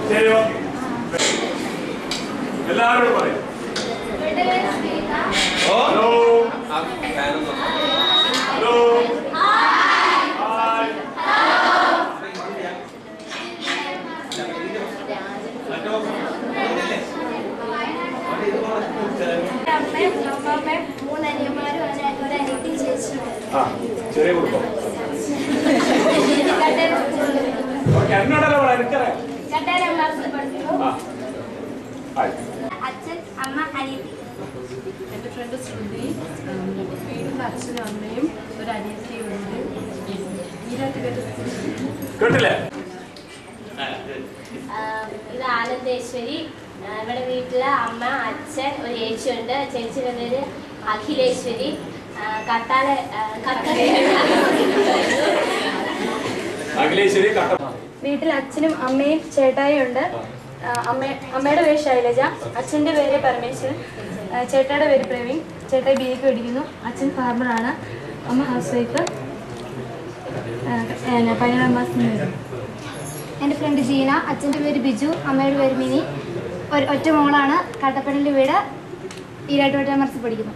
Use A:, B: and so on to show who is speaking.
A: ശരി എല്ലാവരോടും പറയും ഹലോ ഹലോ ചെറിയ കുടുംബം എന്നോടല്ലോ എനിക്കറിയാം
B: അച്ഛൻ അമ്മ അനിയത്തി.
C: എൻ്റെ ഫ്രണ്ട് ശ്രുതി. വീട്ടിൽ അച്ഛനും അമ്മയും ഒരു അനിയത്തിയുണ്ട്.
A: കേട്ടില്ലേ?
B: ഇത് ആനന്ദേശ്വരി. ഇവിടെ വീട്ടില് അമ്മ അച്ഛൻ ഒരു ചേച്ചിയുണ്ട്. ചേച്ചിയുടെ പേര് അഖിലേശ്വരി.
D: വീട്ടിൽ അച്ഛനും അമ്മയും ചേട്ടായും ഉണ്ട്. അമ്മയുടെ പേര് ശൈലജ, അച്ഛൻ്റെ പേര് പരമേശ്വരൻ, ചേട്ടായുടെ പേര് പ്രവീൺ. ചേട്ടായി ബിഎക്ക് പഠിക്കുന്നു. അച്ഛൻ ഫാർമറാണ്, അമ്മ ഹൗസ് വൈഫ്. 17 മാസം.
E: എൻ്റെ ഫ്രണ്ട് ജീന, അച്ഛൻ്റെ പേര് ബിജു, അമ്മയുടെ പേര് മിനി. ഒറ്റ മോളാണ്. കട്ടപ്പനയിലെ വീട്. ഈരാട്ടുപേട്ട മർസിൽ പഠിക്കുന്നു.